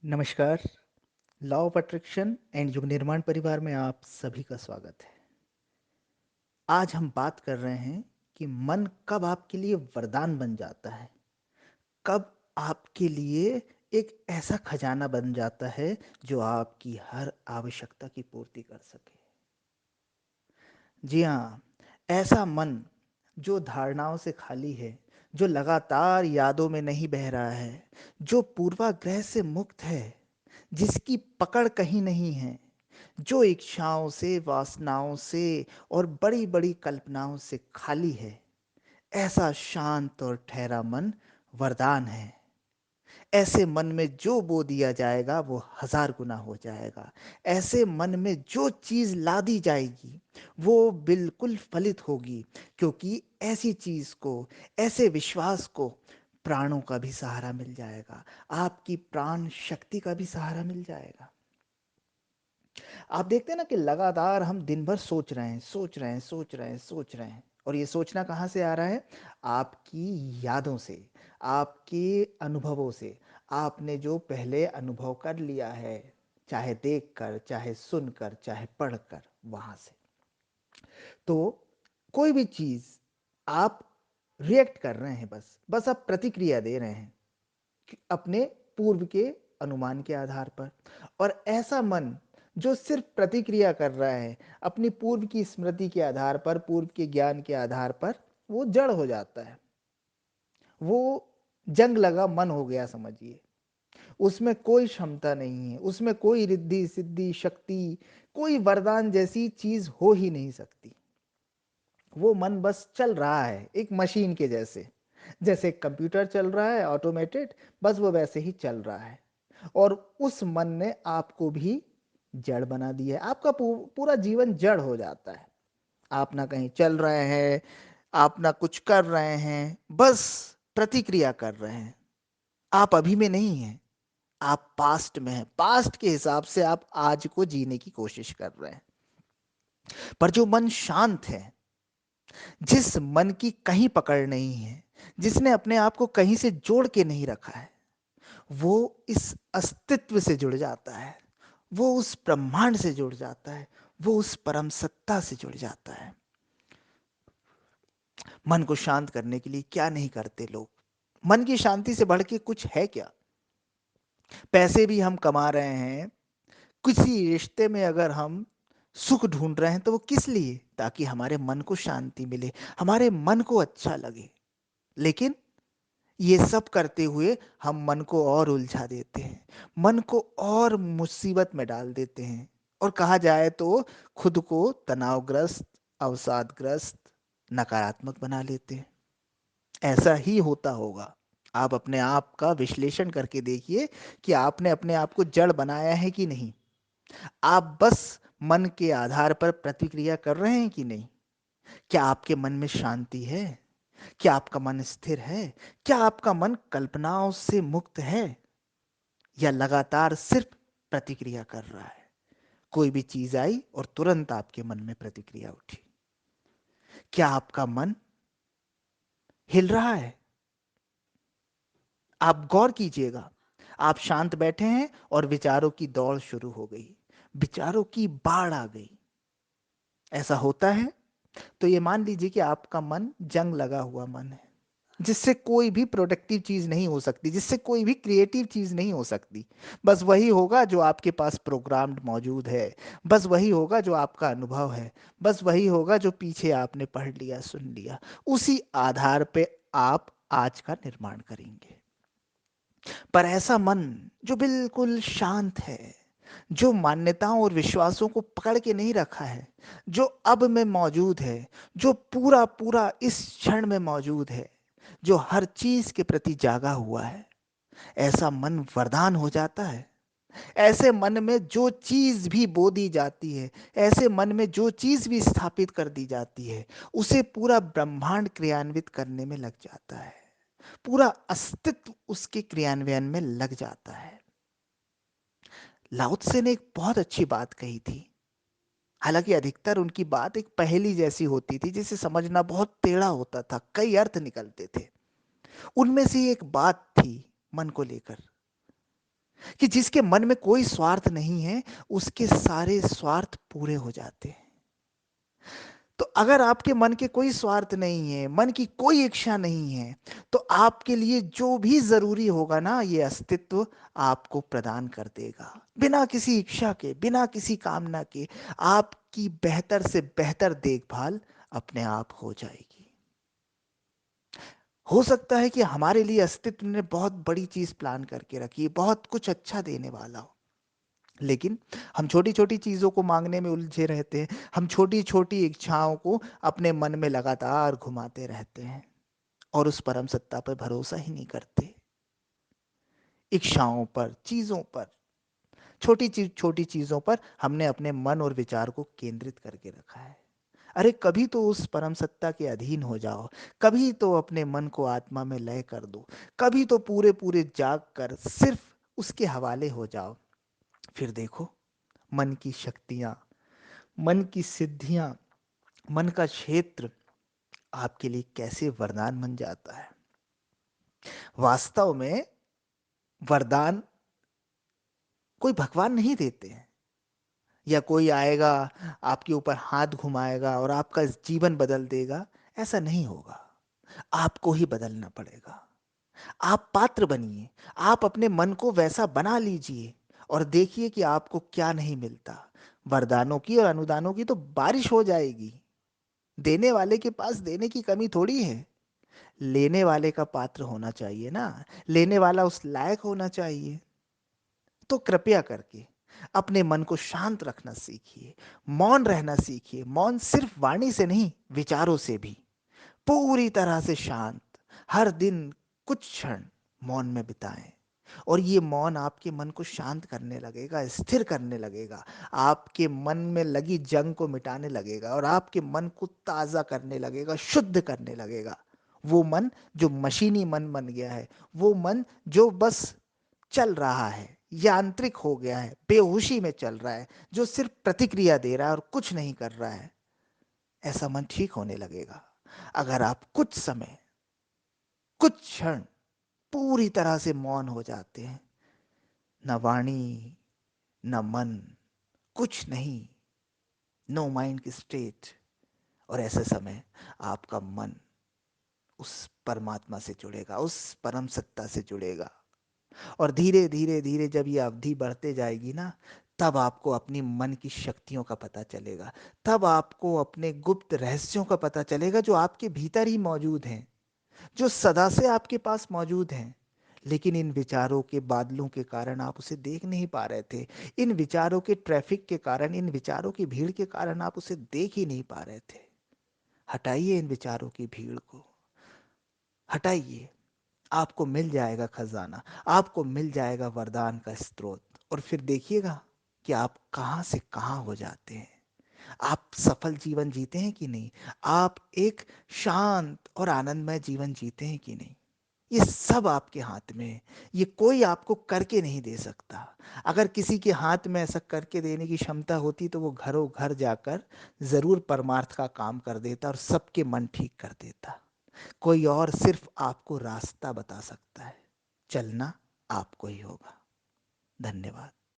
नमस्कार। Law of attraction and युग निर्माण परिवार में आप सभी का स्वागत है। आज हम बात कर रहे हैं कि मन कब आपके लिए वरदान बन जाता है, कब आपके लिए एक ऐसा खजाना बन जाता है जो आपकी हर आवश्यकता की पूर्ति कर सके। जी हाँ, ऐसा मन जो धारणाओं से खाली है, जो लगातार यादों में नहीं बह रहा है, जो पूर्वाग्रह से मुक्त है, जिसकी पकड़ कहीं नहीं है, जो इच्छाओं से, वासनाओं से और बड़ी-बड़ी कल्पनाओं से खाली है, ऐसा शांत और ठहरा मन वरदान है। ऐसे मन में जो बो दिया जाएगा वो 1000 गुना हो जाएगा। ऐसे मन में जो चीज़ ला दी जाएगी वो बिल्कुल फलित होगी, क्योंकि ऐसी चीज़ को, ऐसे विश्वास को प्राणों का भी सहारा मिल जाएगा, आपकी प्राण शक्ति का भी सहारा मिल जाएगा। आप देखते हैं ना कि लगातार हम दिन भर सोच रहे हैं, सोच रहे हैं, सोच रहे हैं, सोच रहे हैं, और ये सोचना कहाँ से आ रहा है? आपकी यादों से, आपके अनुभवों से। आपने जो पहले अनुभव कर लिया है, चाहे देखकर, चाहे सुनकर, चाहे पढ़कर, वहाँ से। तो कोई भी चीज़ आप रिएक्ट कर रहे हैं, बस आप प्रतिक्रिया दे रहे हैं अपने पूर्व के अनुमान के आधार पर। और ऐसा मन जो सिर्फ प्रतिक्रिया कर रहा है अपनी पूर्व की स्मृति के आधार पर, पूर्व के ज्ञान के आधार पर, वो जड़ हो जाता है। वो जंग लगा मन हो गया समझिए। उसमें कोई क्षमता नहीं है, उसमें कोई रिद्धि सिद्धि शक्ति, कोई वरदान जैसी चीज हो ही नहीं सकती। वो मन बस चल रहा है एक मशीन के जैसे, जैसे एक कंप्यूटर चल रहा है ऑटोमेटेड, बस वो वैसे ही चल रहा है। और उस मन ने आपको भी जड़ बना दिया है। आपका पूरा जीवन जड़ हो जाता है। आप ना कहीं चल रहे हैं, आप ना कुछ कर रहे हैं, बस प्रतिक्रिया कर रहे हैं। आप अभी में नहीं हैं, आप पास्ट में हैं। पास्ट के हिसाब से आप आज को जीने की कोशिश कर रहे हैं। पर जो मन शांत है, जिस मन की कहीं पकड़ नहीं है, जिसने अपने आप को कहीं से जोड़ के नहीं रखा है, वो इस अस्तित्व से जुड़ जाता है, वो उस ब्रह्मांड से जुड़ जाता है, वो उस परम सत्ता से जुड़ जाता है। मन को शांत करने के लिए क्या नहीं करते लोग। मन की शांति से बढ़ के कुछ है क्या? पैसे भी हम कमा रहे हैं, किसी रिश्ते में अगर हम सुख ढूंढ रहे हैं तो वो किस लिए? ताकि हमारे मन को शांति मिले, हमारे मन को अच्छा लगे। लेकिन ये सब करते हुए हम मन को और उलझा देते हैं, मन को और मुसीबत में डाल देते हैं, और कहा जाए तो खुद को तनावग्रस्त, अवसादग्रस्त, नकारात्मक बना लेते हैं। ऐसा ही होता होगा। आप अपने आप का विश्लेषण करके देखिए कि आपने अपने आप को जड़ बनाया है कि नहीं। आप बस मन के आधार पर प्रतिक्रिया कर रहे हैं कि नहीं। क्या आपके मन में शांति है? क्या आपका मन स्थिर है? क्या आपका मन कल्पनाओं से मुक्त है, या लगातार सिर्फ प्रतिक्रिया कर रहा है? कोई भी चीज आई और तुरंत आपके मन में प्रतिक्रिया उठी। क्या आपका मन हिल रहा है? आप गौर कीजिएगा। आप शांत बैठे हैं और विचारों की दौड़ शुरू हो गई, विचारों की बाढ़ आ गई। ऐसा होता है तो ये मान लीजिए कि आपका मन जंग लगा हुआ मन है, जिससे कोई भी प्रोडक्टिव चीज नहीं हो सकती, जिससे कोई भी क्रिएटिव चीज नहीं हो सकती। बस वही होगा जो आपके पास प्रोग्राम्ड मौजूद है, बस वही होगा जो आपका अनुभव है, बस वही होगा जो पीछे आपने पढ़ लिया, सुन लिया। उसी आधार पे आप आज का निर्माण करेंगे। पर ऐसा मन जो बिल्कुल शांत है, जो मान्यताओं और विश्वासों को पकड़ के नहीं रखा है, जो अब में मौजूद है, जो पूरा पूरा इस क्षण में मौजूद है, जो हर चीज के प्रति जागा हुआ है, ऐसा मन वरदान हो जाता है। ऐसे मन में जो चीज भी बो दी जाती है, ऐसे मन में जो चीज भी स्थापित कर दी जाती है, उसे पूरा ब्रह्मांड क्रियान्वित करने में लग जाता है। पूरा अस्तित्व उसके क्रियान्वयन में लग जाता है। लाओ त्से ने एक बहुत अच्छी बात कही थी। हालांकि अधिकतर उनकी बात एक पहेली जैसी होती थी, जिसे समझना बहुत टेढ़ा होता था, कई अर्थ निकलते थे। उनमें से एक बात थी मन को लेकर कि जिसके मन में कोई स्वार्थ नहीं है, उसके सारे स्वार्थ पूरे हो जाते हैं। तो अगर आपके मन के कोई स्वार्थ नहीं है, मन की कोई इच्छा नहीं है, तो आपके लिए जो भी जरूरी होगा ना, ये अस्तित्व आपको प्रदान कर देगा, बिना किसी इच्छा के, बिना किसी कामना के। आपकी बेहतर से बेहतर देखभाल अपने आप हो जाएगी। हो सकता है कि हमारे लिए अस्तित्व ने बहुत बड़ी चीज प्लान करके रखी है, बहुत कुछ अच्छा देने वाला हो, लेकिन हम छोटी छोटी चीजों को मांगने में उलझे रहते हैं। हम छोटी छोटी इच्छाओं को अपने मन में लगातार घुमाते रहते हैं और उस परम सत्ता पर भरोसा ही नहीं करते। इच्छाओं पर, चीजों पर, छोटी चीजों पर हमने अपने मन और विचार को केंद्रित करके रखा है। अरे कभी तो उस परम सत्ता के अधीन हो जाओ, कभी तो अपने मन को आत्मा में लय कर दो, कभी तो पूरे पूरे जाग कर सिर्फ उसके हवाले हो जाओ। फिर देखो, मन की शक्तियां, मन की सिद्धियां, मन का क्षेत्र आपके लिए कैसे वरदान बन जाता है। वास्तव में वरदान कोई भगवान नहीं देते हैं, या कोई आएगा आपके ऊपर हाथ घुमाएगा और आपका जीवन बदल देगा। ऐसा नहीं होगा, आपको ही बदलना पड़ेगा। आप पात्र बनिए, आप अपने मन को वैसा बना लीजिए और देखिए कि आपको क्या नहीं मिलता। वरदानों की और अनुदानों की तो बारिश हो जाएगी। देने वाले के पास देने की कमी थोड़ी है, लेने वाले का पात्र होना चाहिए ना, लेने वाला उस लायक होना चाहिए। तो कृपया करके अपने मन को शांत रखना सीखिए, मौन रहना सीखिए। मौन सिर्फ वाणी से नहीं, विचारों से भी। पूरी तरह से शांत, हर दिन कुछ क्षण मौन में बिताएं, और ये मौन आपके मन को शांत करने लगेगा, स्थिर करने लगेगा, आपके मन में लगी जंग को मिटाने लगेगा और आपके मन को ताजा करने लगेगा, शुद्ध करने लगेगा। वो मन जो मशीनी मन बन गया है, वो मन जो बस चल रहा है, यांत्रिक हो गया है, बेहोशी में चल रहा है, जो सिर्फ प्रतिक्रिया दे रहा है और कुछ नहीं कर रहा है, ऐसा मन ठीक होने लगेगा। अगर आप कुछ समय, कुछ क्षण पूरी तरह से मौन हो जाते हैं, न वाणी, न मन, कुछ नहीं, नो माइंड की स्टेट, और ऐसे समय आपका मन उस परमात्मा से जुड़ेगा, उस परम सत्ता से जुड़ेगा। और धीरे धीरे धीरे जब ये अवधि बढ़ते जाएगी ना, तब आपको अपनी मन की शक्तियों का पता चलेगा, तब आपको अपने गुप्त रहस्यों का पता चलेगा, जो आपके भीतर ही मौजूद हैं, जो सदा से आपके पास मौजूद हैं। लेकिन इन विचारों के बादलों के कारण आप उसे देख नहीं पा रहे थे, इन विचारों के ट्रैफिक के कारण, इन विचारों की भीड़ के कारण आप उसे देख ही नहीं पा रहे थे। हटाइए इन विचारों की भीड़ को, हटाइए, आपको मिल जाएगा खजाना, आपको मिल जाएगा वरदान का स्रोत। और फिर देखिएगा कि आप कहाँ से कहाँ हो जाते हैं। आप सफल जीवन जीते हैं कि नहीं, आप एक शांत और आनंदमय जीवन जीते हैं कि नहीं, ये सब आपके हाथ में है। ये कोई आपको करके नहीं दे सकता। अगर किसी के हाथ में ऐसा करके देने की क्षमता होती, तो वो घरों घर जाकर जरूर परमार्थ का काम कर देता और सबके मन ठीक कर देता। कोई और सिर्फ आपको रास्ता बता सकता है, चलना आपको ही होगा। धन्यवाद।